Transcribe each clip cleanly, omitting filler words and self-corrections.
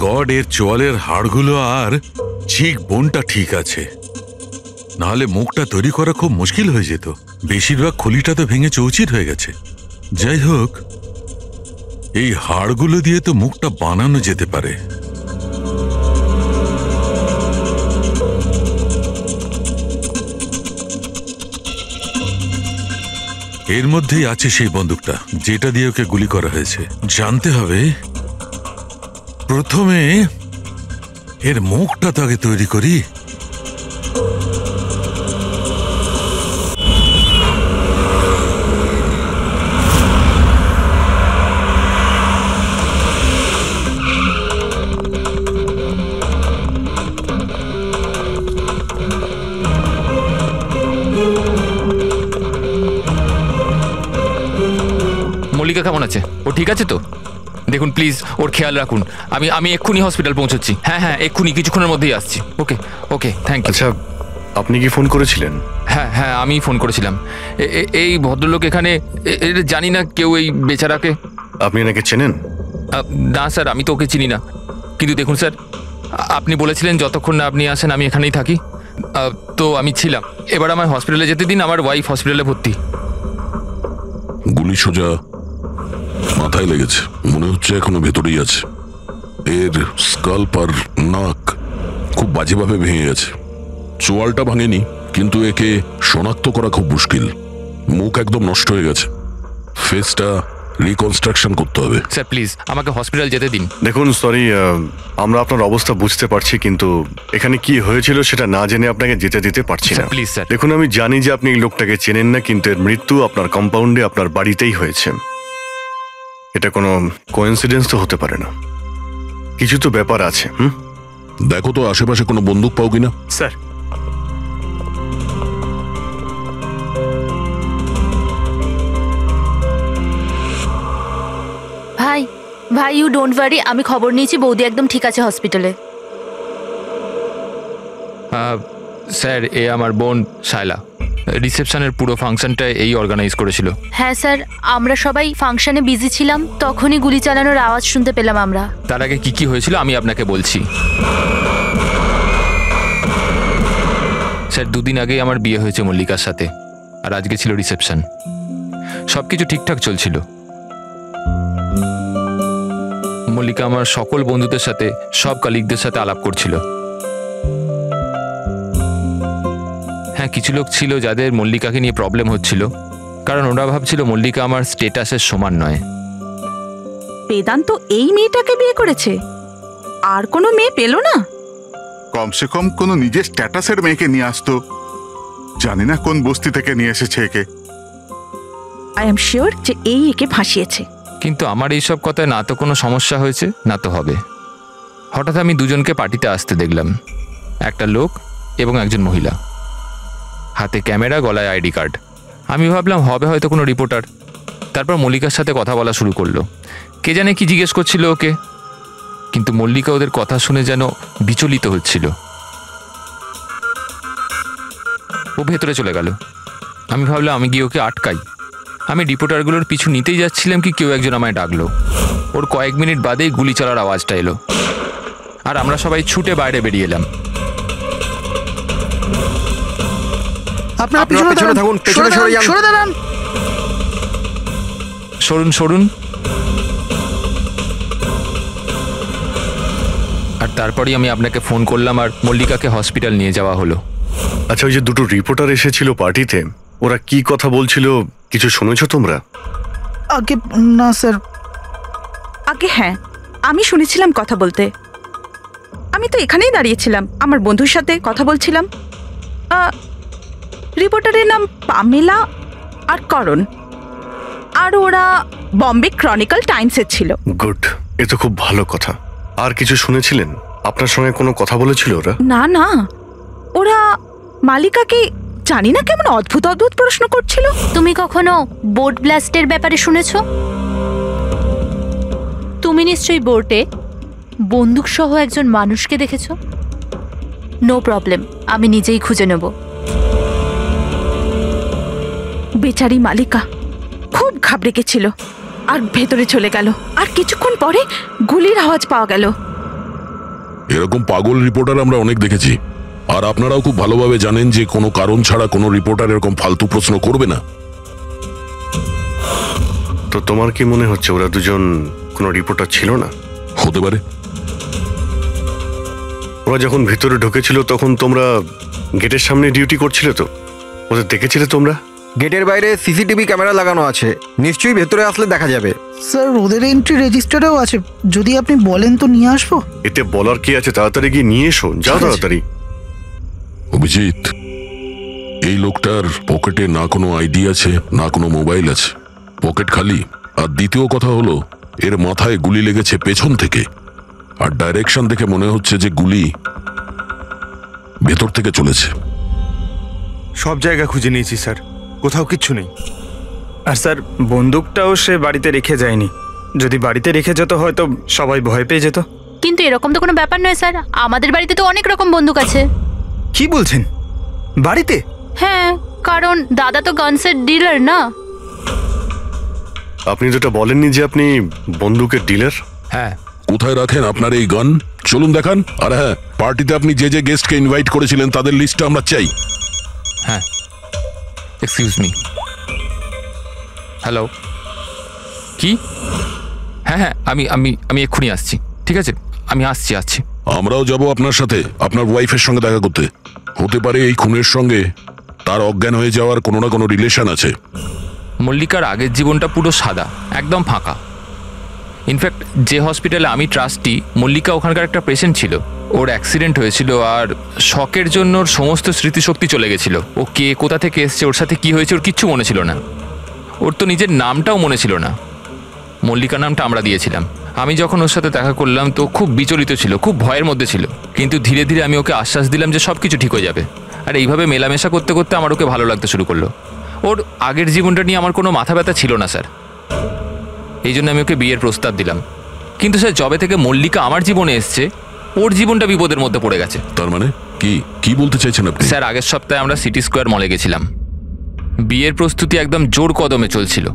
God, এর চোয়ালের হাড়গুলো আর চিক বোনটা ঠিক আছে, নাহলে মুখটা তৈরি করা খুব মুশকিল হয়ে যেত। বেশিরভাগ খুলিটা তো ভেঙে চৌচির হয়ে গেছে। যাই হোক, এই হাড়গুলো দিয়ে তো মুখটা বানানো যেতে পারে। এর মধ্যেই আছে সেই বন্দুকটা যেটা দিয়ে ওকে গুলি করা হয়েছে। জানতে হবে প্রথমে এর মুখটা তো আগে তৈরি করি। মল্লিকা কেমন আছে? ও ঠিক আছে তো? দেখুন প্লিজ ওর খেয়াল রাখুন। আমি এক্ষুনি হসপিটাল পৌঁছচ্ছি। হ্যাঁ হ্যাঁ, এক্ষুনি কিছুক্ষণের মধ্যেই আসছি। ওকে ওকে, থ্যাংক ইউ। আচ্ছা, আপনি কি ফোন করেছিলেন? হ্যাঁ হ্যাঁ, আমি ফোন করেছিলাম। এই ভদ্রলোক এখানে, জানি না কেউ এই বেচারাকে। আপনি এনাকে চেনেন? না স্যার, আমি তো ওকে চিনি না। কিন্তু দেখুন স্যার, আপনি বলেছিলেন যতক্ষণ না আপনি আসেন আমি এখানেই থাকি, তো আমি ছিলাম। এবার আমার হসপিটালে যেতে দিন, আমার ওয়াইফ হসপিটালে ভর্তি। গুলি সোজা মাথায় লেগেছে, মনে হচ্ছে এখনো ভেতরেই আছে। এর স্কাল্প আর নাক খুব বাজেভাবে ভেঙে গেছে। চোয়ালটা ভাঙেনি, কিন্তু একে শনাক্ত করা খুব মুশকিল। মুখ একদম নষ্ট হয়ে গেছে, ফেসটা রিকনস্ট্রাকশন করতে হবে। স্যার প্লিজ আমাকে হসপিটাল যেতে দিন। দেখুন, সরি, আমরা আপনার অবস্থা বুঝতে পারছি, কিন্তু এখানে কি হয়েছিল সেটা না জেনে আপনাকে যেতে দিতে পারছি না। Please sir. দেখুন, আমি জানি যে আপনি এই লোকটাকে চেনেন না, কিন্তু এর মৃত্যু আপনার কম্পাউন্ডে, আপনার বাড়িতেই হয়েছে। এটা কোনো কোইন্সিডেন্স তো হতে পারে না, কিছু তো ব্যাপার আছে। দেখো তো আশেপাশে কোনো বন্দুক পাও কিনা। স্যার, ভাই ভাই ইউ ডোন্ট ওয়ারি, আমি খবর নিয়েছি, বৌদি একদম ঠিক আছে হসপিটালে। স্যার, এ আমার বোন শায়লা। রিসেপশনের পুরো ফাংশনটা এই অর্গানাইজ করেছিল। হ্যাঁ স্যার, আমরা সবাই ফাংশনে বিজি ছিলাম, তখনই গুলি চালানোর আওয়াজ শুনতে পেলাম আমরা। তার আগে কি কি হয়েছিল আমি আপনাকে বলছি। স্যার, 2 দিন আগেই আমার বিয়ে হয়েছে মল্লিকার সাথে, আর আজকে ছিল রিসেপশন। সবকিছু ঠিকঠাক চলছিল। মল্লিকা আমার সকল বন্ধুদের সাথে, সব কলিগদের সাথে আলাপ করছিল। হ্যাঁ, কিছু লোক ছিল যাদের মল্লিকাকে নিয়ে প্রবলেম হচ্ছিল, কারণ ওরা ভাবছিল মল্লিকা আমার স্টেটাসের সমান নয়। বেদান্ত এই মেয়েটাকে বিয়ে করেছে, আর কোনো মেয়ে পেল না? কমসে কম কোনো নিজের স্ট্যাটাসের মেয়েকে নিয়ে আসতো। জানি না কোন বস্তি থেকে নিয়ে এসেছে একে। আই এম শিওর যে এই একে ফাঁসিয়েছে। কিন্তু আমার এইসব কথায় না তো কোনো সমস্যা হয়েছে, না তো হবে। হঠাৎ আমি দুজনকে পার্টিতে আসতে দেখলাম, একটা লোক এবং একজন মহিলা, হাতে ক্যামেরা, গলায় আইডি কার্ড। আমি ভাবলাম হবে হয়তো কোনো রিপোর্টার। তারপর মল্লিকার সাথে কথা বলা শুরু করলো। কে জানে কি জিজ্ঞেস করছিল ওকে, কিন্তু মল্লিকা ওদের কথা শুনে যেন বিচলিত হচ্ছিল। ও ভেতরে চলে গেল। আমি ভাবলাম আমি গিয়ে ওকে আটকাই। আমি রিপোর্টারগুলোর পিছু নিতেই যাচ্ছিলাম কি কেউ একজন আমায় ডাকলো। ওর কয়েক মিনিট বাদেই গুলি চলার আওয়াজটা এলো, আর আমরা সবাই ছুটে বাইরে বেরিয়ে এলাম। সরুন সরুন। আর তারপরেই আমি আপনাকে ফোন করলাম, আর মল্লিকাকে হসপিটাল নিয়ে যাওয়া হলো। আচ্ছা, ওই যে 2টো রিপোর্টার এসেছিল পার্টিতে, ওরা কি কথা বলছিল কিছু শুনেছো তোমরা? আগে না স্যার। আগে হ্যাঁ, আমি শুনেছিলাম কথা বলতে। আমি তো এখানেই দাঁড়িয়েছিলাম, আমার বন্ধুর সাথে কথা বলছিলাম। রিপোর্টারের নাম পামেলা আর করণ, আর ওরা বম্বে ক্রনিকল টাইমসের ছিল। গুড, এ তো খুব ভালো কথা। আর কিছু শুনেছিলেন? আপনার সঙ্গে কোনো কথা বলেছিল ওরা? না না, ওরা মালিকাকে জানি না কেমন অদ্ভুত অদ্ভুত প্রশ্ন করছিল। তুমি কখনো বোট ব্লাস্টের ব্যাপারে শুনেছো? তুমি নিশ্চয়ই বোটে বন্দুক সহ একজন মানুষকে দেখেছো। নো প্রবলেম, আমি নিজেই খুঁজে নেব। বেচারি মালিকা খুব ঘাবড়ে গেছিল আর ভেতরে চলে গেল। আর কিছুক্ষণ পরে গুলির আওয়াজ পাওয়া গেল। এরকম পাগল রিপোর্টার আমরা অনেক দেখেছি, আর আপনারাও খুব ভালোভাবে জানেন যে কোনো কারণ ছাড়া কোনো রিপোর্টার এরকম ফালতু প্রশ্ন করবে না। তো তোমার কি মনে হচ্ছে ওরা দুজন কোনো রিপোর্টার ছিল না? হতে পারে। ওরা যখন ভিতরে ঢুকেছিল তখন তোমরা গেটের সামনে ডিউটি করছিলে, তো ওদের দেখেছিলে তোমরা? গেটের বাইরে সিসিটিভি ক্যামেরা লাগানো আছে, নিশ্চয়ই ভেতরে আসলে দেখা যাবে। স্যার ওদের এন্ট্রি রেজিস্টারেও আছে, যদি আপনি বলেন তো নিয়ে আসবো। এতে বলার কি আছে, তাড়াতাড়ি গিয়ে নিয়ে এসো, যাও তাড়াতাড়ি। অভিজিৎ, এই লোকটার পকেটে না কোনো আইডি আছে না কোনো মোবাইল আছে, পকেট খালি। আর দ্বিতীয় কথা হলো এর মাথায় গুলি লেগেছে পেছন থেকে, আর ডাইরেকশন দেখে মনে হচ্ছে যে গুলি ভেতর থেকে চলেছে। সব জায়গা খুঁজে নিয়েছি স্যার, কোথাও কিচ্ছু নেই। আর স্যার বন্দুকটাও সে বাড়িতে রেখে যায়নি, যদি বাড়িতে রেখে যেত হয়তো সবাই ভয় পেয়ে যেত। কিন্তু এরকম তো কোনো ব্যাপার নয় স্যার, আমাদের বাড়িতে তো অনেক রকম বন্দুক আছে। কি বলছেন, বাড়িতে? হ্যাঁ, কারণ দাদা তো গানসের ডিলার না। আপনি যেটা বলেননি যে আপনি বন্দুকের ডিলার? হ্যাঁ। কোথায় রাখেন আপনার এই গান? চলুন দেখান। আর হ্যাঁ, পার্টিতে আপনি যে যে গেস্টকে ইনভাইট করেছিলেন তাদের লিস্টটা আমরা চাই। হ্যাঁ, এক্সকিউজ মি। হ্যালো, কি? হ্যাঁ হ্যাঁ, আমি আমি আমি এক্ষুনি আসছি। ঠিক আছে, আমি আসছি। আমরাও যাব আপনার সাথে আপনার ওয়াইফের সঙ্গে দেখা করতে। হতে পারে এই খুনের সঙ্গে তার অজ্ঞান হয়ে যাওয়ার কোনো না কোনো রিলেশন আছে। মল্লিকার আগের জীবনটা পুরো সাদা, একদম ফাঁকা। ইনফ্যাক্ট যে হসপিটালে আমি ট্রাস্টি, মল্লিকা ওখানকার একটা পেশেন্ট ছিল। ওর অ্যাক্সিডেন্ট হয়েছিল আর শকের জন্য ওর সমস্ত স্মৃতিশক্তি চলে গেছিল। ও কে, কোথা থেকে এসছে, ওর সাথে কি হয়েছে ওর কিচ্ছু মনে ছিল না। ওর তো নিজের নামটাও মনে ছিল না। মল্লিকা নামটা আমরা দিয়েছিলাম। আমি যখন ওর সাথে দেখা করলাম তো খুব বিচলিত ছিল, খুব ভয়ের মধ্যে ছিল। কিন্তু ধীরে ধীরে আমি ওকে আশ্বাস দিলাম যে সব কিছু ঠিক হয়ে যাবে। আর এইভাবে মেলামেশা করতে করতে আমার ওকে ভালো লাগতে শুরু করলো। ওর আগের জীবনটা নিয়ে আমার কোনো মাথা ব্যথা ছিল না স্যার, এই জন্য আমি ওকে বিয়ের প্রস্তাব দিলাম। কিন্তু স্যার যবে থেকে মল্লিকা আমার জীবনে এসছে ওর জীবনটা বিপদের মধ্যে পড়ে গেছে। তার মানে কি বলতে চাইছেন আপনি? স্যার আগের সপ্তাহে আমরা সিটি স্কোয়ার মলে গেছিলাম। বিয়ের প্রস্তুতি একদম জোর কদমে চলছিল।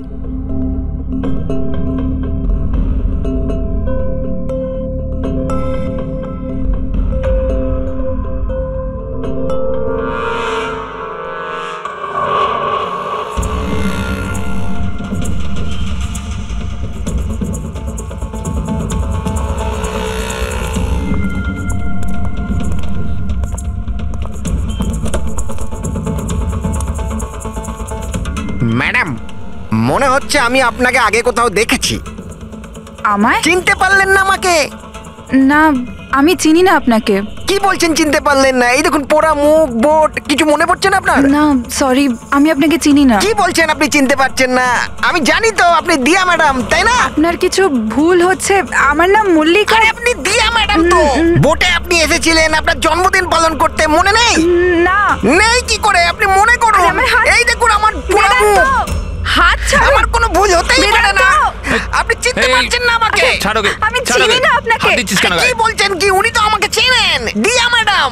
ম্যাডাম, মনে হচ্ছে আমি আপনাকে আগে কোথাও দেখেছি। আমায় চিনতে পারলেন না আমাকে? না, আমি চিনি না আপনাকে। কি বলছেন চিনতে পারলেন না? এই দেখুন পোড়া মুখ, বোট, কিছু মনে পড়ছে না আপনার? না সরি, আমি আপনাকে চিনি না। কি বলছেন আপনি চিনতে পারছেন না? আমি জানি তো আপনি দিয়া ম্যাডাম, তাই না? আপনার কিছু ভুল হচ্ছে, আমার নাম মল্লিকা। আরে আপনি দিয়া ম্যাডাম তো। বোটে আপনি এসেছিলেন আপনার জন্মদিন পালন করতে, মনে নেই? না। নেই কি করে? আপনি মনে করুন। এই দেখুন আমার পোড়া মুখ। হাত ছাড়ো। আমার কোনো ভুল হতেই পারে না। আপনি চিনতে পারছেন না আমাকে? আমি চিনি না আপনাকে। কি বলছেন কি? উনি তো আমাকে চেনেন, দিয়া ম্যাডাম।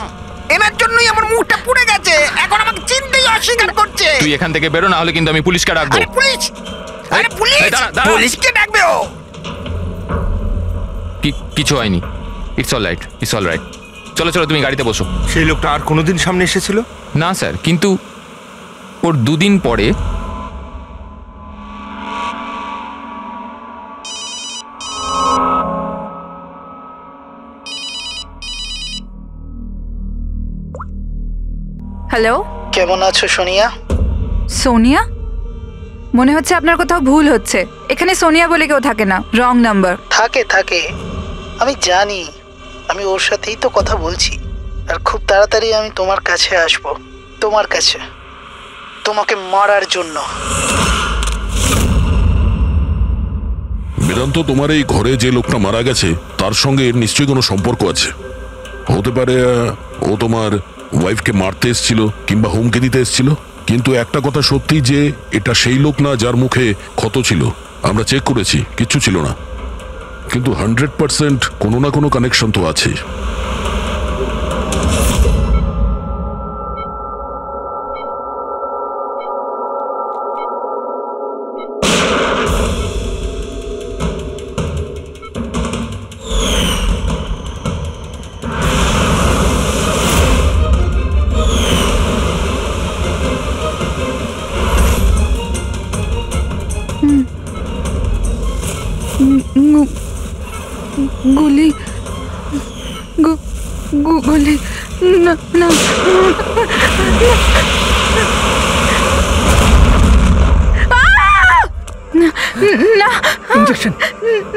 এনার জন্যই আমার মুখটা পুড়ে গেছে, এখন আমাকে চিনতেই অস্বীকার করছে। তুই এখান থেকে বেরো, না হলে কিন্তু আমি পুলিশকে ডাকবো। আরে পুলিশ? আরে পুলিশ? পুলিশকে ডাকবে ও? কিছু হয়নি, ইটস অল রাইট। চলো তুমি গাড়িতে বসো। সেই লোকটা আর কোনোদিন সামনে এসেছিল? না স্যার, কিন্তু ওর দুদিন পরে হ্যালো, কেমন আছো সোনিয়া? সোনিয়া? মনে হচ্ছে আপনার কোথাও ভুল হচ্ছে। এখানে সোনিয়া বলে কেউ থাকে না, রং নাম্বার। থাকে, আমি জানি। আমি ওর সাথেই তো কথা বলছি। আর খুব তাড়াতাড়ি আমি তোমার কাছে আসবো, তোমার কাছে, তোমাকে মারার জন্য। বেদান্ত, তোমার এই ঘরে যে লোকটা মারা গেছে তার সঙ্গে এর নিশ্চয়ই কোনো সম্পর্ক আছে। হতে পারে ও তোমার ওয়াইফকে মারতে এসেছিল কিংবা হুমকি দিতে এসেছিল। কিন্তু একটা কথা সত্যি যে এটা সেই লোক না যার মুখে ক্ষত ছিল। আমরা চেক করেছি, কিচ্ছু ছিল না। কিন্তু 100% কোনো না কোনো কানেকশন তো আছে। গুলি না না না ইনজেকশন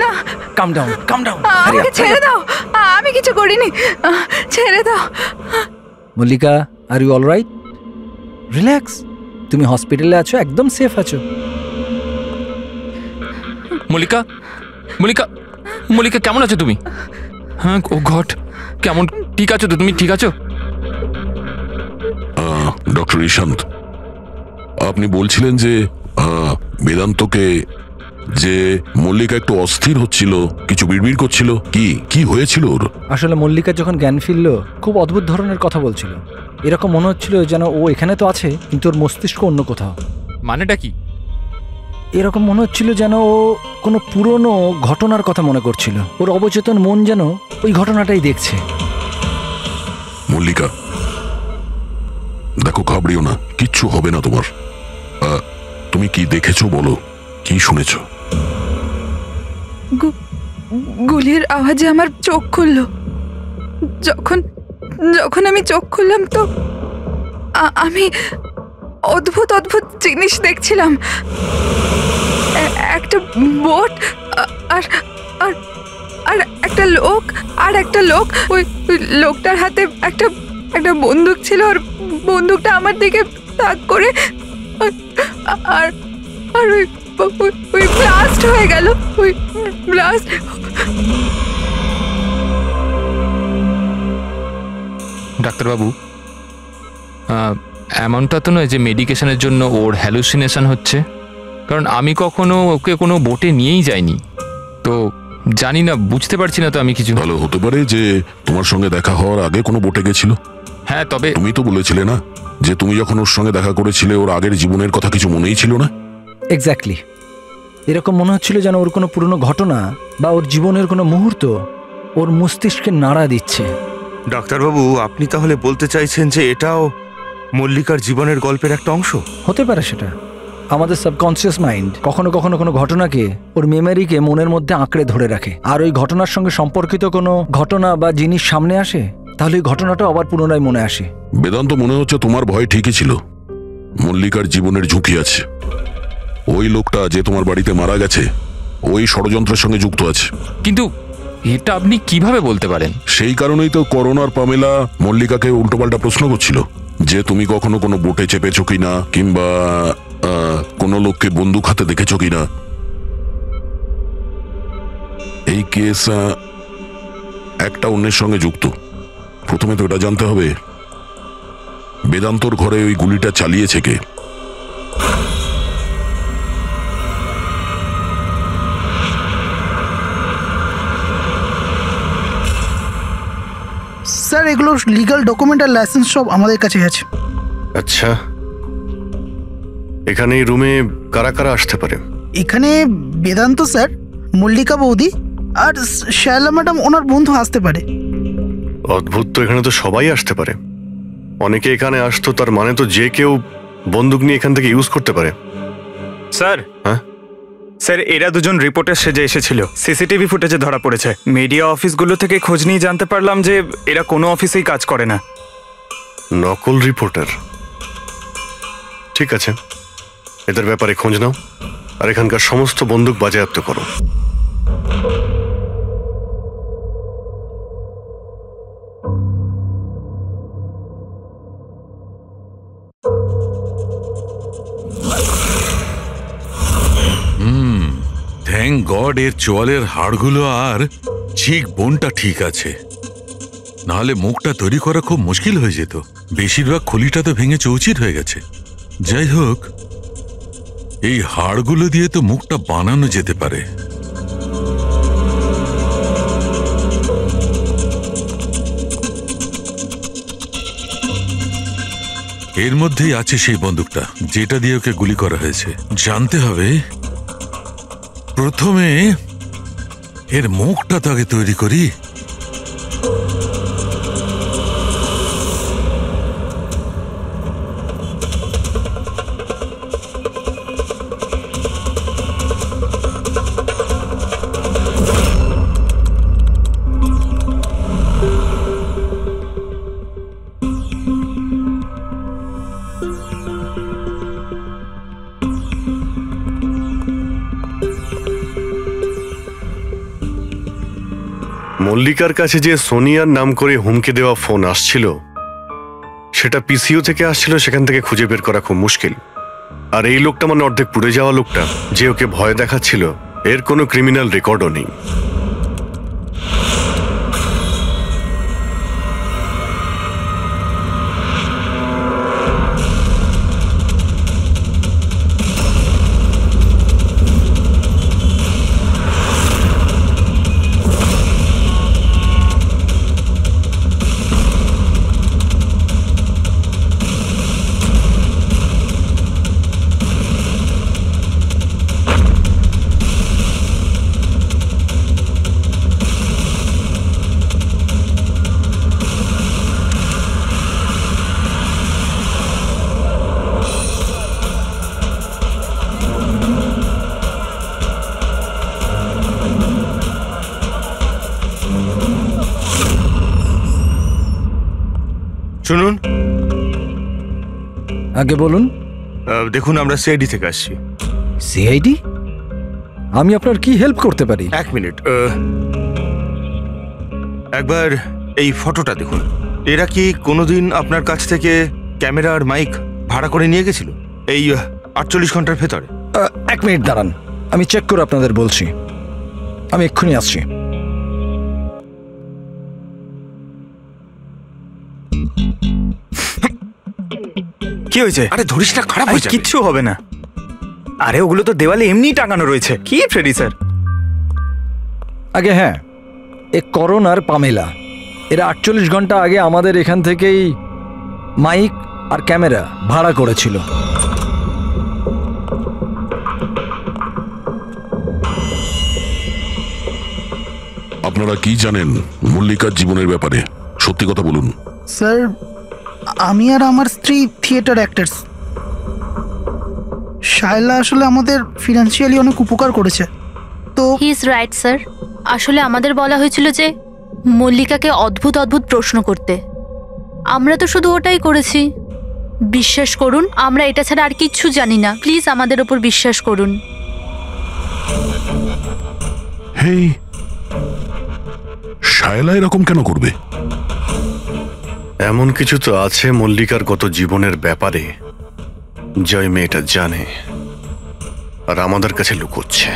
না কাম ডাউন আমাকে ছেড়ে দাও, আমি কিছু করিনি, ছেড়ে দাও। Mallika, are you alright? Relax, তুমি হসপিটালে আছো, একদম সেফ আছো। মল্লিকা, মল্লিকা, মল্লিকা কেমন আছো তুমি? হ্যাঁ, ও গড, কেমন, ঠিক আছো তো তুমি? ঠিক আছো? ডক্টর ঈশান্ত, আপনি বলছিলেন যে বেদান্তকে, যে মল্লিকা একটু অস্থির হচ্ছিল, কিছু বিড়বিড় করছিল, কি হয়েছিল ওর? আসলে মল্লিকা যখন জ্ঞান ফিরল খুব অদ্ভুত ধরনের কথা বলছিল। এরকম মনে হচ্ছিল যেন ও এখানে তো আছে কিন্তু ওর মস্তিষ্ক অন্য কোথাও। মানেটা কি? এরকম মনে হচ্ছিল যেন ও কোনো পুরনো ঘটনার কথা মনে করছিল। ওর অবচেতন মন যেন ওই ঘটনাটাই দেখছে। মল্লিকা, দেখো, ঘাবড়িও না, কিচ্ছু হবে না তোমার। তুমি কি দেখেছো বলো, কি শুনেছো? গুলির আওয়াজে আমার চোখ খুলল। যখন আমি চোখ খুললাম তো আমি অদ্ভুত অদ্ভুত জিনিস দেখছিলাম। একটা বোট আর আর আর একটা লোক ওই লোকটার হাতে একটা বন্দুক ছিল, আর বন্দুকটা আমার দিকে তাক করে আর আর ওই ব্লাস্ট হয়ে গেল। ওই ব্লাস্ট। ডাক্তারবাবু, এমনটা তো নয় যে মেডিকেশনের জন্য ওর হ্যালুসিনেশন হচ্ছে? কারণ আমি কখনো ওকে কোনো বোটে নিয়েই যাইনি, তো জানি না, বুঝতে পারছি না তো আমি কিছু। ভালো হতে পারে যে তোমার সঙ্গে দেখা হওয়ার আগে কোনো বোটে গেছিল। হ্যাঁ, তবে তুমি তো বলেছিলে না যে তুমি যখন ওর সঙ্গে দেখা করেছিলে ওর আগের জীবনের কথা কিছু মনেই ছিল না? এক্স্যাক্টলি, এরকম মনে হচ্ছিল যেন ওর কোনো পুরনো ঘটনা বা ওর জীবনের কোনো মুহূর্ত ওর মস্তিষ্কে নাড়া দিচ্ছে। ডাক্তারবাবু, আপনি তাহলে বলতে চাইছেন যে এটাও মল্লিকার জীবনের গল্পের একটা অংশ? হতে পারে সেটা। আমাদের সাবকনসিয়াস মাইন্ড কখনো কখনো কোনো ঘটনাকে, ওর মেমোরিকে মনের মধ্যে আঁকড়ে ধরে রাখে, আর ওই ঘটনার সঙ্গে সম্পর্কিত কোনো ঘটনা বা জিনিস সামনে আসে, তাহলে ওই ঘটনাটা আবার পুনরায় মনে আসে। বেদান্ত, মনে হচ্ছে তোমার ভয় ঠিকই ছিল। মল্লিকার জীবনের ঝুঁকি আছে। ওই লোকটা যে তোমার বাড়িতে মারা গেছে ওই ষড়যন্ত্রের সঙ্গে যুক্ত আছে। কিন্তু এটা আপনি কিভাবে বলতে পারেন? সেই কারণেই তো করোনার পামেলা মল্লিকাকে উল্টোপাল্টা প্রশ্ন করছিল যে তুমি কখনো কোনো বোটে চেপেছো কিনা, কিংবা কোনো লোককে বন্দুক হাতে দেখেছো কিনা। এই কেস একটা অন্যের সঙ্গে যুক্ত। প্রথমে তো এটা জানতে হবে বেদান্তর ঘরে ওই গুলিটা চালিয়েছে কে। স্যার, এগুলো লিগ্যাল ডকুমেন্ট আর লাইসেন্স সব আমাদের কাছে আছে। আচ্ছা, এখানে এই রুমে কারা কারা আসতে পারে? এখানে বেদান্ত স্যার, মল্লিকা বৌদি আর শায়লা ম্যাডাম ওনার বন্ধু আসতে পারে। অদ্ভুত তো, এখানে তো সবাই আসতে পারে। অনেকে এখানে আসতো, তার মানে তো যে কেউ বন্দুক নিয়ে এখান থেকে ইউজ করতে পারে। স্যার, হ্যাঁ স্যার, এরা দুজন রিপোর্টার সেজে এসেছিল, সিসিটিভি ফুটেজে ধরা পড়েছে। মিডিয়া অফিসগুলো থেকে খোঁজ নিয়ে জানতে পারলাম যে এরা কোনো অফিসেই কাজ করে না। নকল রিপোর্টার? ঠিক আছে, এদের ব্যাপারে খোঁজ নাও আর এখানকার সমস্ত বন্দুক বাজেয়াপ্ত করো। থ্যাংক গড এর চোয়ালের হাড়গুলো আর চিক বোনটা ঠিক আছে, নাহলে মুখটা তৈরি করা খুব মুশকিল হয়ে যেত। বেশিরভাগ খুলিটা তো ভেঙে চৌচির হয়ে গেছে। যাই হোক, এই হাড়গুলো দিয়ে তো মুখটা বানানো যেতে পারে। এর মধ্যেই আছে সেই বন্দুকটা যেটা দিয়ে ওকে গুলি করা হয়েছে। জানতে হবে প্রথমে এর মুখটা তো আগে তৈরি করি। মল্লিকার কাছে যে সোনিয়ার নাম করে হুমকি দেওয়া ফোন আসছিল, সেটা পিসিও থেকে আসছিল, সেখান থেকে খুঁজে বের করা খুব মুশকিল। আর এই লোকটা মানে অর্ধেক পুড়ে যাওয়া লোকটা, যে ওকে ভয় দেখাচ্ছিল, এর কোনো ক্রিমিনাল রেকর্ডও নেই। শুনুন, আগে বলুন। দেখুন, আমরা সিআইডি থেকে আসছি। সিআইডি? আমি আপনার কি হেল্প করতে পারি? এক মিনিট, একবার এই ফটোটা দেখুন। এরা কি কোনোদিন আপনার কাছ থেকে ক্যামেরা আর মাইক ভাড়া করে নিয়ে গেছিল এই 48 ঘন্টার ভেতরে? এক মিনিট দাঁড়ান, আমি চেক করে আপনাদের বলছি। আমি এক্ষুনি আসছি। কি হয়েছে? আরে ধরিস না, খারাপ হয়েছে। কিচ্ছু হবে না। আরে ওগুলো তো দেওয়ালে এমনিই টাঙানো রয়েছে। কি ফ্রেডি স্যার? আগে হ্যাঁ, এ করণ আর পামেলা, এরা 48 ঘন্টা আগে আমাদের এখান থেকেই মাইক আর ক্যামেরা ভাড়া করেছিল। আপনারা কি জানেন মল্লিকার জীবনের ব্যাপারে? সত্যি কথা বলুন। স্যার, আমি আর আমার স্ত্রী থিয়েটার অ্যাক্টার্স। শায়লা আসলে আমাদের ফিনান্সিয়ালি অনেক উপকার করেছে। তো হি ইজ রাইট স্যার। আসলে আমাদের বলা হয়েছিল যে মল্লিকাকে অদ্ভুত অদ্ভুত প্রশ্ন করতে। আমরা তো শুধু ওটাই করেছি। বিশ্বাস করুন, আমরা এটা ছাড়া আর কিচ্ছু জানি না। প্লিজ আমাদের ওপর বিশ্বাস করুন। হেই, শায়লা এরকম কেন করবে? এমন কিছু তো আছে মল্লিকার গত জীবনের ব্যাপারে, যে ওই মেয়েটা জানে আর আমাদের কাছে লুকোচ্ছে।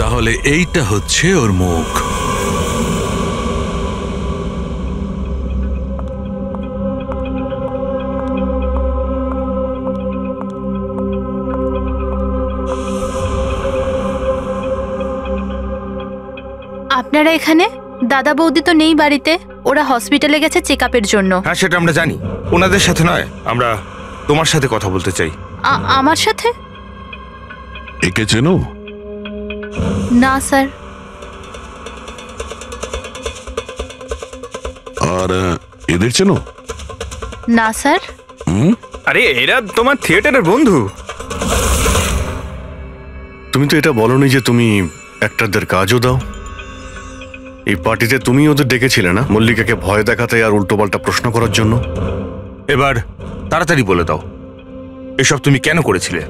তাহলে এইটা হচ্ছে ওর মুখ। আপনারা এখানে? দাদা বৌদি তো নেই বাড়িতে, ওরা হসপিটালে গেছে চেক আপের জন্য। হ্যাঁ, সেটা আমরা জানি। ওনাদের সাথে নয়, আমরা তোমার সাথে কথা বলতে চাই। আমার সাথে? একে চেনো? না স্যার। আর এদের চেনো? না স্যার। আরে এরা তোমার থিয়েটারের বন্ধু। তুমি তো এটা বলনি যে তুমি অ্যাক্টরদের কাজও দাও। এই পার্টিতে তুমি ওদের ডেকেছিলে না, মল্লিকাকে ভয় দেখাতে আর উল্টোপাল্টা প্রশ্ন করার জন্য? এবার তাড়াতাড়ি বলে দাও, এসব তুমি কেন করেছিলে?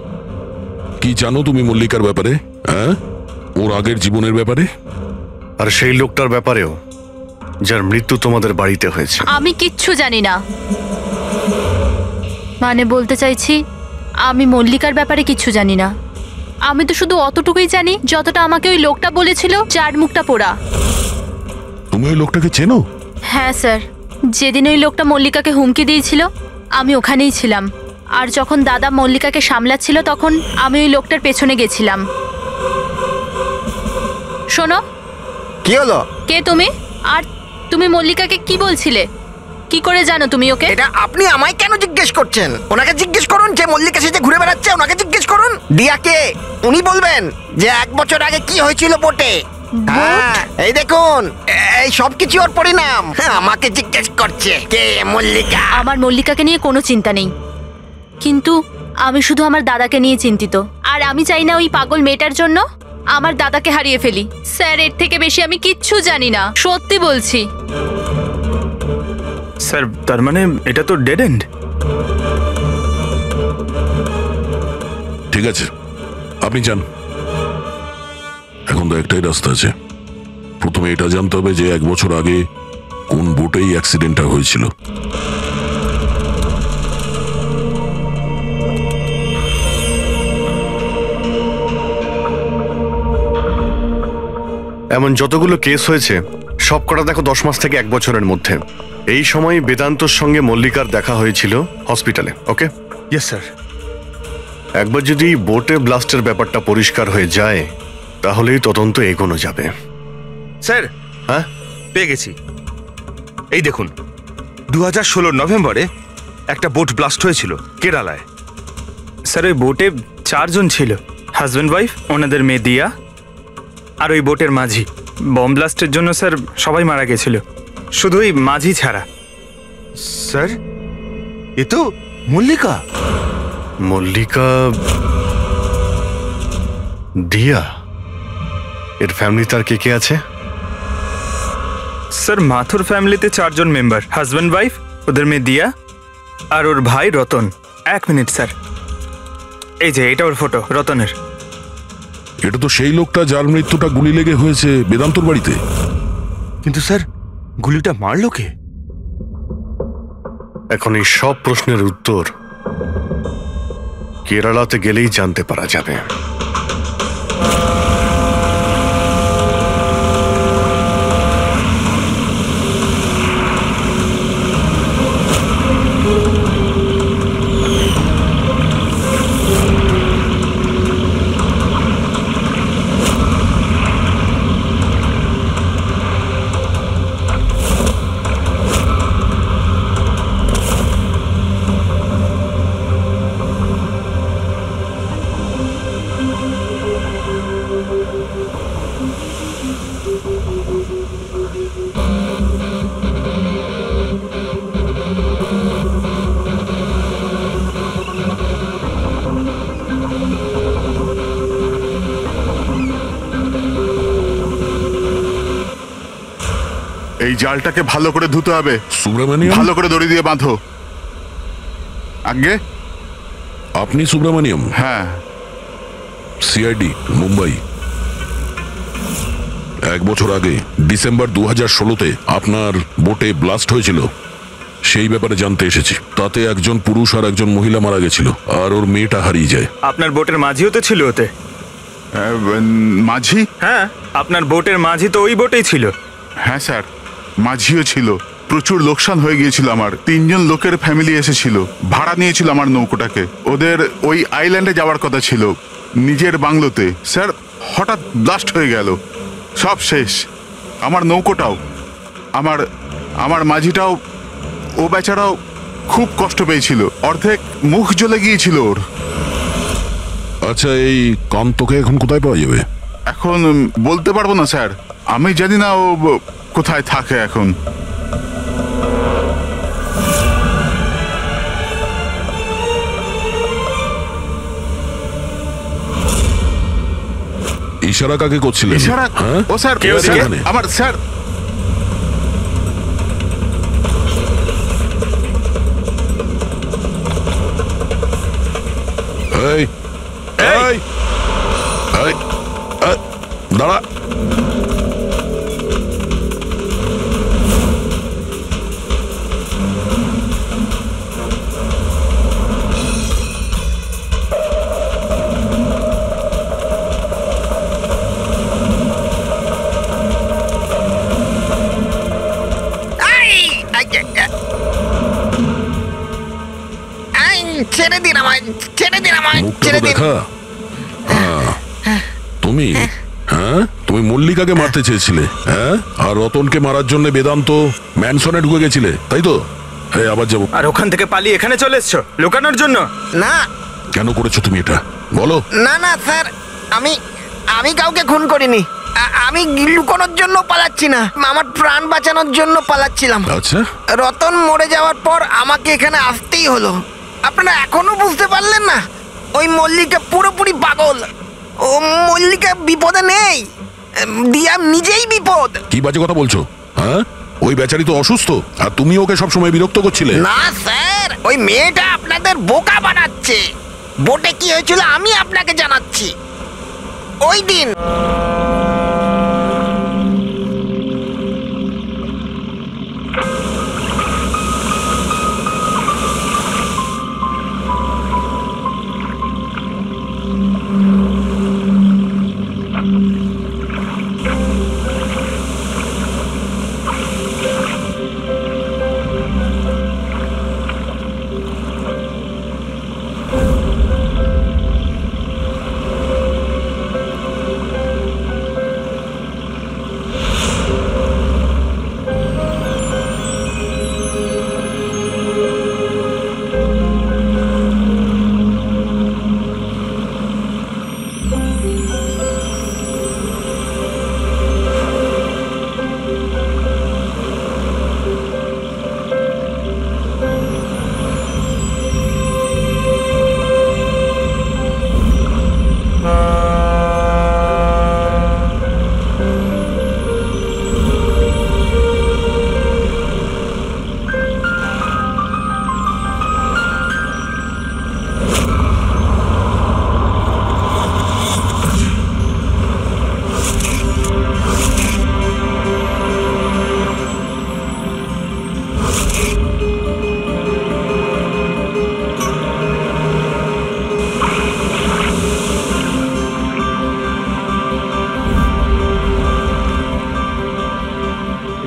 কি জানো তুমি মল্লিকার ব্যাপারে? হ্যাঁ, ওর আগের জীবনের ব্যাপারে, আর সেই লোকটার ব্যাপারেও যার মৃত্যু তোমাদের বাড়িতে হয়েছে? আমি কিচ্ছু জানি না। মানে বলতে চাইছি, আমি মল্লিকার ব্যাপারে কিচ্ছু জানি না। আমি তো শুধু অতটুকুই জানি যতটা আমাকে ওই লোকটা বলেছিল, যার মুখটা পোড়া। তুমি ওই লোকটাকে চেনো? হ্যাঁ স্যার, যেদিন ওই লোকটা মল্লিকাকে হুমকি দিয়েছিল আমি ওখানেই ছিলাম। আর যখন দাদা মল্লিকাকে সামলাচ্ছিল তখন আমি ওই লোকটার পেছনে গেছিলাম। শোনো। কি হলো? কে তুমি? আর তুমি মল্লিকাকে কি বলছিলে? কি করে জানো তুমি ওকে? এটা আপনি আমায় কেন জিজ্ঞেস করছেন? ওনাকে জিজ্ঞেস করুন, যে মল্লিকা সেজে ঘুরে বেড়াচ্ছে ওনাকে জিজ্ঞেস করুন। দিয়াকে উনি বলবেন যে 1 বছর আগে কি হয়েছিল বোটে। হ্যাঁ, এই দেখুন, এই সব কিছু ওর পরিণাম। আমাকে জিজ্ঞেস করছে কে মল্লিকা। আমার মল্লিকাকে নিয়ে কোনো চিন্তা নেই, কিন্তু আমি শুধু আমার দাদাকে নিয়ে চিন্তিত। আর আমি চাই না ওই পাগল মেয়েটার জন্য আমার দাদাকে হারিয়ে ফেলি। স্যার, এর থেকে বেশি আমি কিচ্ছু জানি না, সত্যি বলছি। স্যার, তার মানে এটা তো ডেড এন্ড। ঠিক আছে, আপনি যান। এখন তো একটাই রাস্তা আছে। প্রথমে এটা জানতে হবে যে 1 বছর আগে কোন বোটেই অ্যাক্সিডেন্টটা হয়েছিল। এমন যতগুলো কেস হয়েছে সব কটা দেখো 10 মাস থেকে 1 বছরের মধ্যে। এই সময় বেদান্তর সঙ্গে মল্লিকার দেখা হয়েছিল হসপিটালে। ওকে? Yes sir. একবার যদি বোটে ব্লাস্টের ব্যাপারটা পরিষ্কার হয়ে যায় তাহলেই তদন্ত এগোনো যাবে। স্যার, হ্যাঁ, পেয়ে গেছি। এই দেখুন, 2016 নভেম্বরে একটা বোট ব্লাস্ট হয়েছিল কেরালায়। স্যার, ওই বোটে 4 জন ছিল, হাজব্যান্ড ওয়াইফ, ওনাদের মেয়ে দিয়া, আর ওই বোটের মাঝি। বম ব্লাস্টের জন্য স্যার সবাই মারা গেছিল, শুধু ওই মাঝি ছাড়া। স্যার, এ তো মল্লিকা। মল্লিকা, দিয়া, এর ফ্যামিলি তার কে কে আছে? স্যার, মাথুর ফ্যামিলিতে 4 জন মেম্বার, হাজব্যান্ড ওয়াইফ, ওদের মেয়ে দিয়া, আর ওর ভাই রতন। 1 মিনিট স্যার, এই যে এটা ওর ফটো, রতনের। এটা তো সেই লোকটা যার মৃত্যুটা গুলি লেগে হয়েছে বেদান্তর বাড়িতে। কিন্তু স্যার, গুলিটা মারলো কে? এখন এই সব প্রশ্নের উত্তর কেরালাতে গেলেই জানতে পারা যাবে। এই জালটাকে ভালো করে ধুতে হবে। সুব্রমণিয়ম, ভালো করে দড়ি দিয়ে বাঁধো। আগে আপনি সুব্রমণিয়ম? হ্যাঁ। সিআইডি, মুম্বাই। 1 বছর আগে ডিসেম্বর 2016-তে আপনার বোটে ব্লাস্ট হয়েছিল, সেই ব্যাপারে জানতে এসেছি। তাতে একজন পুরুষ আর একজন মহিলা মারা গেছিল, আর ওর মেয়েটা হারিয়ে যায়। আপনার বোটের মাঝিও তো ছিল ওতে। মাঝি? হ্যাঁ, আপনার বোটের মাঝি তো ওই বোটেই ছিল। হ্যাঁ স্যার, মাঝিও ছিল। প্রচুর লোকসান হয়ে গিয়েছিল আমার। 3 জন লোকের ফ্যামিলি এসেছিল, ভাড়া নিয়েছিল আমার নৌকোটাকে। ওদের ওই আইল্যান্ডে যাওয়ার কথা ছিল, নিজের বাংলোতে। স্যার, হঠাৎ ব্লাস্ট হয়ে গেল, সব শেষ। আমার নৌকোটাও, আমার মাঝিটাও, ও বেচারাও খুব কষ্ট পেয়েছিল। অর্ধেক মুখ জ্বলে গিয়েছিল ওর। আচ্ছা, এই কান্তকে এখন কোথায় পাওয়া যাবে? এখন বলতে পারবো না স্যার, আমি জানি না ও কোথায় থাকে এখন। ইশারা কাকে করছিলেন? ইশারা? ও স্যার, আমার স্যার। এই এই এই, দাঁড়া। ছেড়ে দিন আমায়, ছেড়ে দিন আমায়, ছেড়ে দিন। তুমি, হ্যাঁ, তুমি মল্লিকাকে মারতে চেয়েছিলে, হ্যাঁ, আর রতনকে মারার জন্য বেদান্ত ম্যানসনে ঢুকে গেছিলে, তাই তো? এই আবার যাবো। আর ওখান থেকে পালিয়ে এখানে চলে এসছো লুকানোর জন্য? না কেন করেছো তুমি এটা বলো? না না স্যার, আমি আমি কাউকে খুন করিনি। আমি লুকানোর জন্য পালাচ্ছি না, আমার প্রাণ বাঁচানোর জন্য পালাচ্ছিলাম। আচ্ছা, রতন মরে যাওয়ার পর আমাকে এখানে আসতেই হলো। আপনারা এখনো বুঝতে পারলেন না? ওই মল্লিকা পুরোপুরি পাগল। ও মল্লিকা বিপদে নেই, দিয়া নিজেই বিপদ। কি বাজে কথা বলছো? হ্যাঁ, ওই বেচারি তো অসুস্থ আর তুমি ওকে সবসময় বিরক্ত করছিলে। না স্যার, ওই মেয়েটা আপনাদের বোকা বানাচ্ছে। বোটে কি হয়েছিল আমি আপনাকে জানাচ্ছি। ওই দিন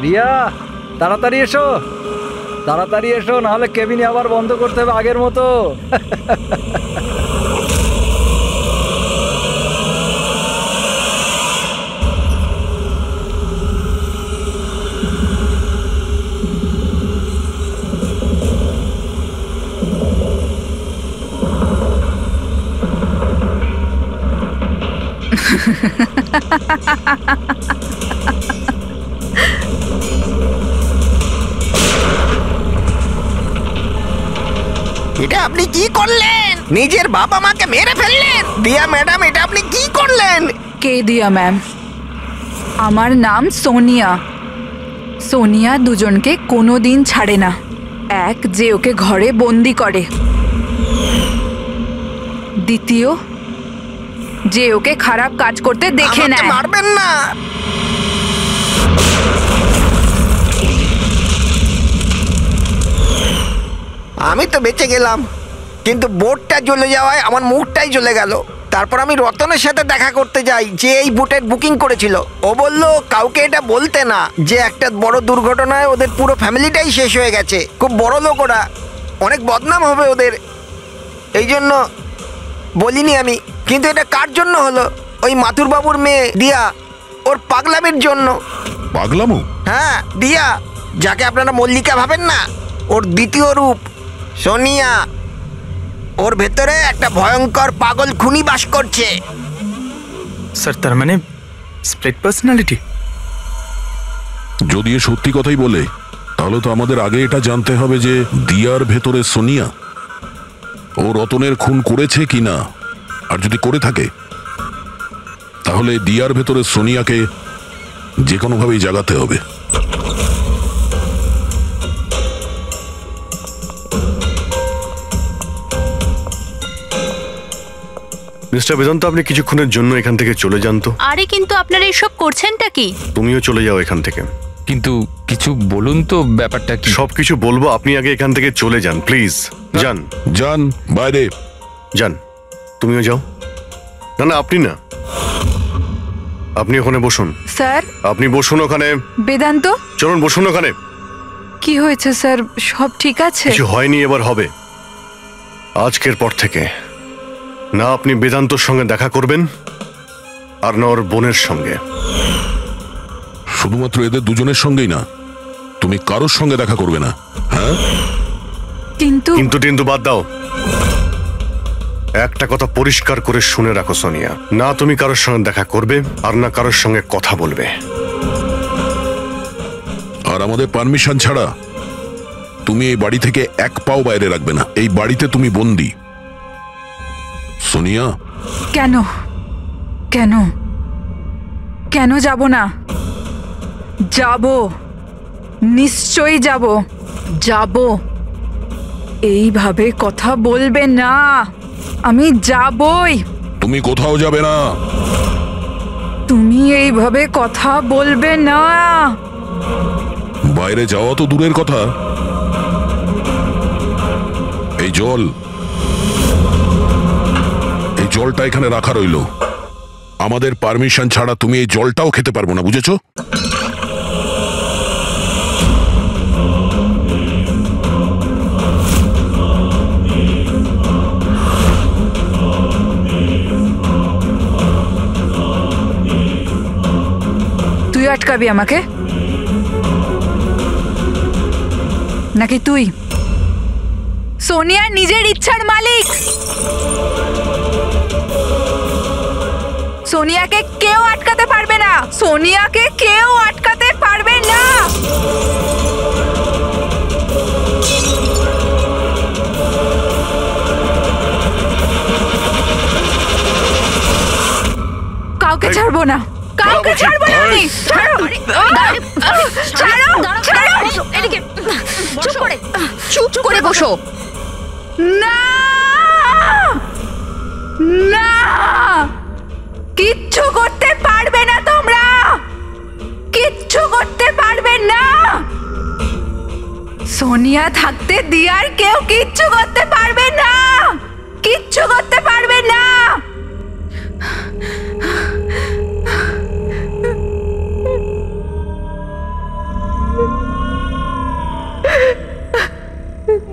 রিয়া, তাড়াতাড়ি এসো, তাড়াতাড়ি এসো, নাহলে কেবিনে আবার বন্ধ করতে হবে আগের মতো। এটা আপনি কি করলেন? নিজের বাবা মাকে মেরে ফেললেন। দিয়া ম্যাডাম, এটা আপনি কি করলেন? কে দিয়া ম্যাম? আমার নাম সোনিয়া। সোনিয়া দুজনকে কোনোদিন ছাড়ে না। এক, যে ওকে ঘরে বন্দি করে। দ্বিতীয়, যে ওকে খারাপ কাজ করতে দেখে আমাকে নেয়। মারবেন না। আমি তো বেঁচে গেলাম, কিন্তু বোটটা জ্বলে যাওয়ায় আমার মুখটাই জ্বলে গেল। তারপর আমি রতনের সাথে দেখা করতে যাই, যে এই বোটের বুকিং করেছিল। ও বলল কাউকে এটা বলতে না, যে একটা বড় দুর্ঘটনায় ওদের পুরো ফ্যামিলিটাই শেষ হয়ে গেছে। খুব বড় লোক ওরা, অনেক বদনাম হবে ওদের, এই জন্য বলিনি আমি। কিন্তু এটা কার জন্য হলো? ওই মাথুর বাবুর মেয়ে দিয়া, ওর পাগলামির জন্য। পাগলামো? হ্যাঁ, দিয়া, যাকে আপনারা মল্লিকা ভাবেন না, ওর দ্বিতীয় রূপ সোনিয়া। ওর ভেতরে একটা ভয়ঙ্কর পাগল খুনি বাস করছে। স্যার, তার মানে স্প্লিট পার্সোনালিটি? যদি এ সত্যি কথাই বলে, তাহলে তো আমাদের আগে এটা জানতে হবে যে দিয়ার ভেতরে সোনিয়া ও রতনের খুন করেছে কিনা। আর যদি করে থাকে, তাহলে দিয়ার ভেতরে সোনিয়াকে যে কোনোভাবেই জাগাতে হবে। মিস্টার বেদান্ত, আপনি কিছুক্ষণের জন্য এখান থেকে চলে যান তো। আরে কিন্তু আপনারা এসব করছেনটা কি? তুমিও চলে যাও এখান থেকে। কিন্তু কিছু বলুন তো, ব্যাপারটা কি? সবকিছু বলবো, আপনি আগে এখান থেকে চলে যান প্লিজ। যান যান বাইরে যান। তুমিও যাও। না না, আপনি না, আপনি ওখানে বসুন। স্যার, আপনি বসুন ওখানে। বেদান্ত, চলুন বসুন ওখানে। কি হয়েছে স্যার? সব ঠিক আছে? কিছু হয়নি, এবার হবে। আজকের পর থেকে না আপনি বেদান্তর সঙ্গে দেখা করবেন, আর না ওর বোনের সঙ্গে। শুধুমাত্র এদের দুজনের সঙ্গেই না, তুমি কারোর সঙ্গে দেখা করবে না। হ্যাঁ, হ্যাঁ? কিন্তু বাদ দাও। একটা কথা পরিষ্কার করে শুনে রাখো সোনিয়া, না তুমি কারোর সঙ্গে দেখা করবে আর না কারোর সঙ্গে কথা বলবে। আর আমাদের পারমিশন ছাড়া তুমি এই বাড়ি থেকে এক পাও বাইরে রাখবে না। এই বাড়িতে তুমি বন্দি। সোনিয়া। কেন কেন কেন যাব না? যাব, নিশ্চয়ই যাব। যাব। এইভাবে কথা বলবে না। আমি যাবই। তুমি কোথাও যাবে না। তুমি এইভাবে কথা বলবে না। বাইরে যাওয়া তো দূরের কথা, এই জলটা এখানে রাখা রইল। আমাদের পারমিশন ছাড়া তুমি এই জলটাও খেতে পারবো না, বুঝেছো? তুই আটকাবি আমাকে নাকি তুই সোনিয়া নিজের ইচ্ছার মালিক? সোনিয়াকে কেউ আটকাতে পারবে না। সোনিয়াকে কেউ আটকাতে পারবে না। কাউকে ছাড়বো না, কাউকে ছাড়বো না আমি। ছাড়ো, ছাড়ো, ছাড়ো। এদিকে চুপ করে বসো। না না, কিচ্ছু করতে পারবে না তোমরা, কিচ্ছু করতে পারবে না। সোনিয়া থাকতে দিয়ার কেউ কিচ্ছু করতে পারবে না, কিচ্ছু করতে পারবে না।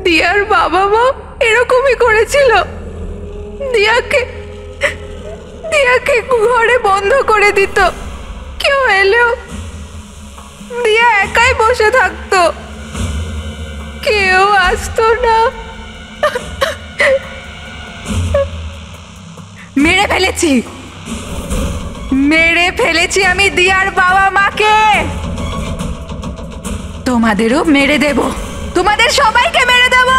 দিয়ার বাবা মা এরকমই করেছিল। দিয়াকে ঘরে বন্ধ করে দিত। কেউ এলেও দিয়া একাই বসে থাকতো, কেউ আসতো না। মেরে ফেলেছি আমি দিয়ার বাবা মাকে। তোমাদেরও মেরে দেব, তোমাদের সবাইকে মেরে দেব।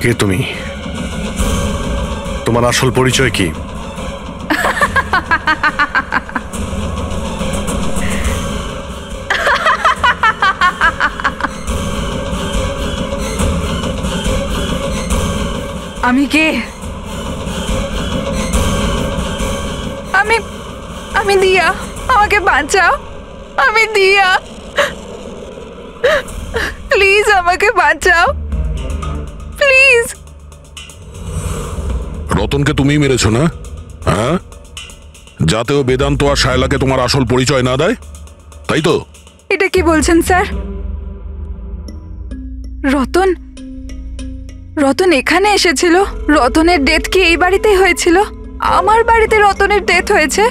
কে তুমি? তোমার আসল পরিচয় কি? আমি কে? আমি দিয়া। আমাকে বাঁচাও। আমি দিয়া, প্লিজ আমাকে বাঁচাও, প্লিজ। রতনকে তুমি মেরেছো না? হ্যাঁ, যাতে ও বেদান্ত আর শায়লাকে তোমার আসল পরিচয় না দেয়, তাই তো? এটা কি বলছেন স্যার? রতন এখানে এসেছিল? রতনের ডেথ কি এই বাড়িতেই হয়েছিল? আমার বাড়িতে রতনের ডেথ হয়েছে?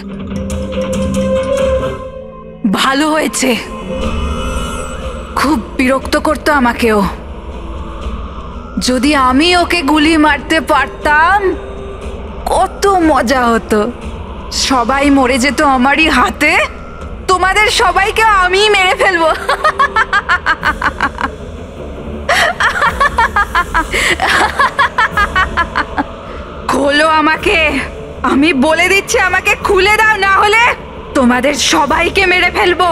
ভালো হয়েছে। খুব বিরক্ত করতো আমাকেও। যদি আমি ওকে গুলি মারতে পারতাম কত মজা হতো। সবাই মরে যেত আমারই হাতে। তোমাদের সবাইকে আমি মেরে ফেলবো। খোলো আমাকে, আমি বলে দিচ্ছি, আমাকে খুলে দাও, না হলে তোমাদের সবাইকে মেরে ফেলবো।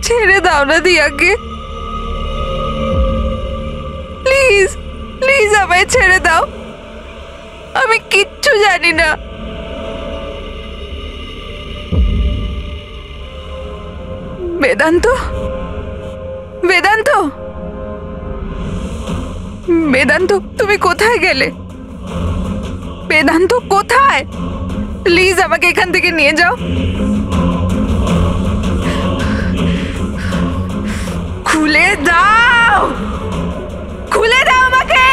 ছেড়ে দাও না দিয়াকে, প্লিজ প্লিজ আমায় ছেড়ে দাও। আমি কিচ্ছু জানি না। বেদান্ত, বেদান্ত, বেদান্ত, তুমি কোথায় গেলে? বেদান্ত কোথায়? প্লিজ আমাকে এখান থেকে নিয়ে যাও। খুলে দাও, খুলে দাও আমাকে।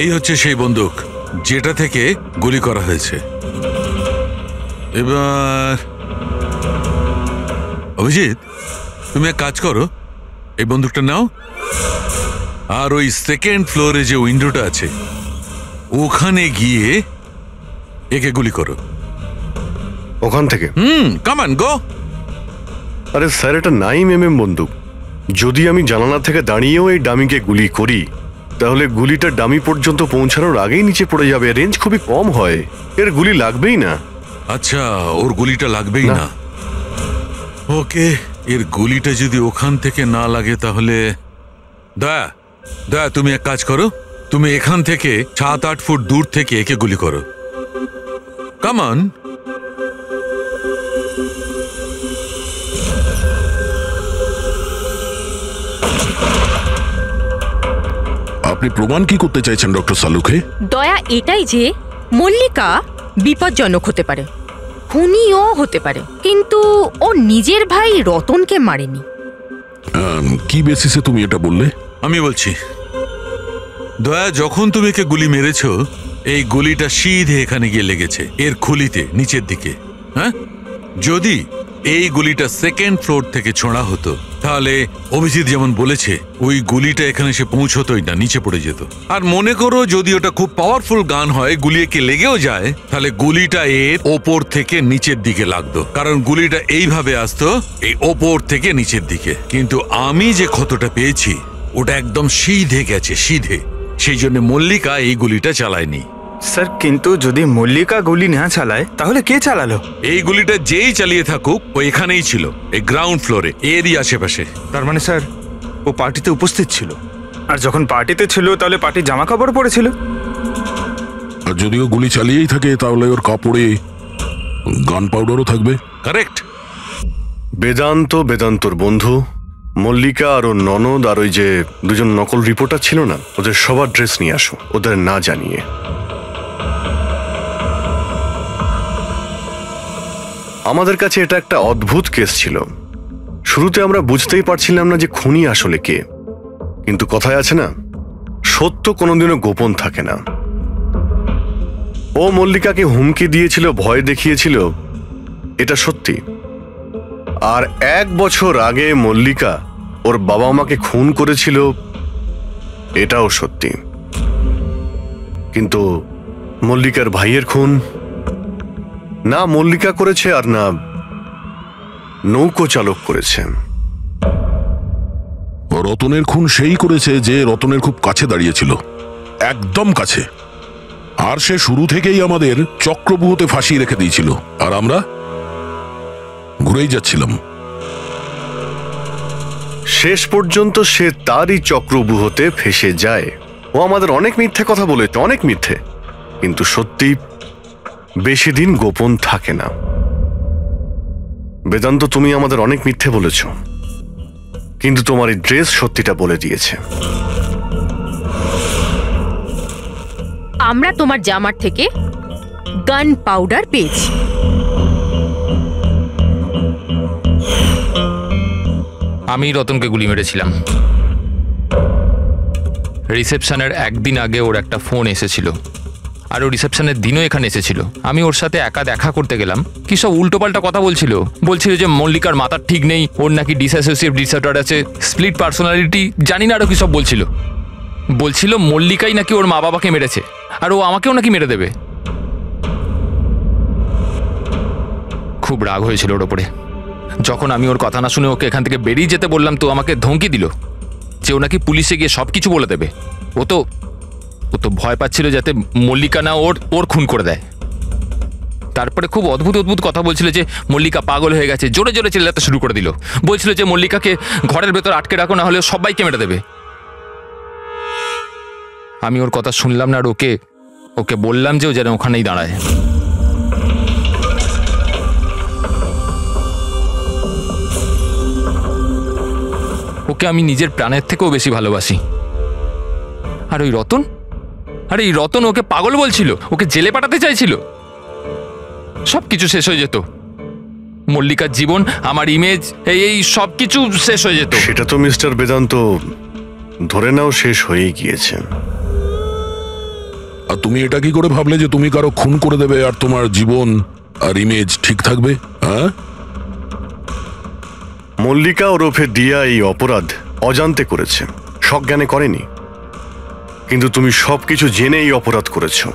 এই হচ্ছে সেই বন্দুক যেটা থেকে গুলি করা হয়েছে। এবার অভিজিৎ, তুমি এক কাজ করো, এই বন্দুকটা নাও আর ওই সেকেন্ড ফ্লোরে যে উইন্ডোটা আছে ওখানে গিয়ে একে গুলি করো। ওখান থেকে? Come on go. আরে স্যার, এটা 9mm বন্দুক। যদি আমি জানালা থেকে দাঁড়িয়েও এই ডামিকে গুলি করি তাহলে গুলিটা ডামি পর্যন্ত পৌঁছানোর আগেই নিচে পড়ে যাবে। রেঞ্জ খুবই কম হয়, এর গুলি লাগবেই না। আচ্ছা, ওর গুলিটা লাগবেই না। ওকে, এর গুলিটা যদি ওখান থেকে না লাগে তাহলে দয়া দয়া তুমি এক কাজ করো, তুমি এখান থেকে 7-8 ফুট দূর থেকে একে গুলি করো। Come on. আপনি প্রমাণ কি করতে চাইছেন ডক্টর সালুখে? দয়া এটাই যে মল্লিকা বিপজ্জনক হতে পারে, খুনিও হতে পারে, কিন্তু ও নিজের ভাই রতনকে মারেনি। কি বেসিসে তুমি এটা বললে? আমি বলছি, দয়া, যখন তুমি একে গুলি মেরেছো এই গুলিটা সিধে এখানে গিয়ে লেগেছে এর খুলিতে নিচের দিকে। হ্যাঁ, যদি এই গুলিটা সেকেন্ড ফ্লোর থেকে ছোঁড়া হতো তাহলে অভিজিৎ যেমন বলেছে ওই গুলিটা এখানে এসে পৌঁছতোই না, নিচে পড়ে যেত। আর মনে করো যদি ওটা খুব পাওয়ারফুল গান হয়, গুলি একে লেগেও যায়, তাহলে গুলিটা এর ওপর থেকে নিচের দিকে লাগতো, কারণ গুলিটা এইভাবে আসতো এই ওপর থেকে নিচের দিকে। কিন্তু আমি যে ক্ষতটা পেয়েছি ওটা একদম সিধে গেছে, সিধে। সেই জন্য মল্লিকা এই গুলিটা চালায়নি। স্যার, কিন্তু যদি মল্লিকা গুলি না চালায় তাহলে কে চালালো? এই গুলিটা যেই চালিয়ে থাকুক ও এখানেই ছিল, এই গ্রাউন্ড ফ্লোরে, এরই আশেপাশে। তার মানে স্যার ও পার্টিতে উপস্থিত ছিল, আর যখন পার্টিতে ছিল তাহলে পার্টির জামা কাপড় পরেছিল। আর যদিও গুলি চালিয়েই থাকে তাহলে ওর কাপড়ে গান পাউডারও থাকবে। কারেক্ট। বেদান্তর বন্ধু মল্লিকা আর ওর ননদ আর ওই যে দুজন নকল রিপোর্টার ছিল না, ওদের সবার ড্রেস নিয়ে আসো, ওদের না জানিয়ে। আমাদের কাছে এটা একটা অদ্ভুত কেস ছিল। শুরুতে আমরা বুঝতেই পারছিলাম না যে খুনি আসলে কে, কিন্তু কথায় আছে না, সত্য কোনোদিনও গোপন থাকে না। ও মল্লিকাকে হুমকি দিয়েছিল, ভয় দেখিয়েছিল, এটা সত্যি। আর 1 বছর আগে মল্লিকা ওর বাবা মাকে খুন করেছিল, এটাও সত্যি। কিন্তু মল্লিকার ভাইয়ের খুন না মল্লিকা করেছে আর না নৌকো চালক করেছে। রতনের খুন সেই করেছে যে রতনের খুব কাছে দাঁড়িয়েছিল, একদম কাছে। আর সে শুরু থেকেই আমাদের চক্রব্যূহতে ফাঁসিয়ে রেখে দিয়েছিল, আর আমরা ঘুরেই যাচ্ছিলাম। শেষ পর্যন্ত সে তারই চক্রব্যূহতে ফেসে যায়। ও আমাদের অনেক মিথ্যে কথা বলেছে, অনেক মিথ্যে, কিন্তু সত্যি বেশি দিন গোপন থাকে না। বেদান্ত, তুমি আমাদের অনেক মিথ্যে বলেছ, কিন্তু তোমার এই ড্রেস সত্যিটা বলে দিয়েছে। আমরা তোমার জামার থেকে গান পাউডার পেয়েছি। আমি রতনকে গুলি মেরেছিলাম। রিসেপশনের একদিন আগে ওর একটা ফোন এসেছিল, আর ও রিসেপশনের দিনও এখানে এসেছিল। আমি ওর সাথে একা দেখা করতে গেলাম, কি সব উল্টোপাল্টা কথা বলছিল। যে মল্লিকার মাথার ঠিক নেই, ওর নাকি ডিসঅ্যাসোসিয়েটিভ ডিসঅর্ডার আছে, স্প্লিট পার্সোনালিটি, জানি না আরো কি সব বলছিল মল্লিকাই নাকি ওর মা বাবাকে মেরেছে, আর ও আমাকেও নাকি মেরে দেবে। খুব রাগ হয়েছিল ওর ওপরে। যখন আমি ওর কথা না শুনে ওকে এখান থেকে বেরিয়ে যেতে বললাম, তো আমাকে ধমকি দিল যে ও নাকি পুলিশে গিয়ে সব কিছু বলে দেবে। ও তো ভয় পাচ্ছিল যাতে মল্লিকা না ওর খুন করে দেয়। তারপরে খুব অদ্ভুত কথা বলছিল যে মল্লিকা পাগল হয়ে গেছে, জোরে জোরে চিল্লাতে শুরু করে দিল। বলছিল যে মল্লিকাকে ঘরের ভেতর আটকে রাখো, না হলে সবাইকে মেরে দেবে। আমি ওর কথা শুনলাম না, আর ওকে বললাম যে ও যেন ওখানেই দাঁড়ায়। ওকে আমি নিজের প্রাণের থেকেও বেশি ভালোবাসি। আর ওই রতন, এই রতন ওকে পাগল বলছিল, ওকে জেলে পাঠাতে চাইছিল। সবকিছু শেষ হয়ে যেত, মল্লিকার জীবন, আমার ইমেজ, এই সব কিছু শেষ হয়ে যেত। সেটা তো মিস্টার বেদান্ত ধরে নাও শেষ হয়েই গিয়েছে। কিন্তু আমি তোমাকে একটা কথা বলি, তুমি যদি মল্লিকার সাথে এরকম একটা কাজ করতে, তাহলে তুমি নিজের জীবন শেষ করে দিতে। আমি নিজের প্রাণের থেকেও বেশি ভালোবাসি। আর ওই রতন, এই রতন ওকে পাগল বলছিল, ওকে জেলে পাঠাতে চাইছিল। সবকিছু শেষ হয়ে যেত, মল্লিকার জীবন, আমার ইমেজ, এই সব কিছু শেষ হয়ে যেত। সেটা তো মিস্টার বেদান্ত ধরে নাও শেষ হয়েই গিয়েছে। আর তুমি এটা কি করে ভাবলে যে তুমি কারো খুন করে দেবে আর তোমার জীবন আর ইমেজ ঠিক থাকবে? হ্যাঁ, মল্লিকা ওরফে দিয়া এই অপরাধ অজান্তে করেছে, সজ্ঞানে করেনি। কিন্তু তুমি সবকিছু জেনে এই অপরাধ করেছো।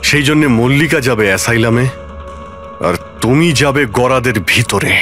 সেই জন্য মল্লিকা যাবে অ্যাসাইলামে আর তুমি যাবে গরাদের ভিতরে।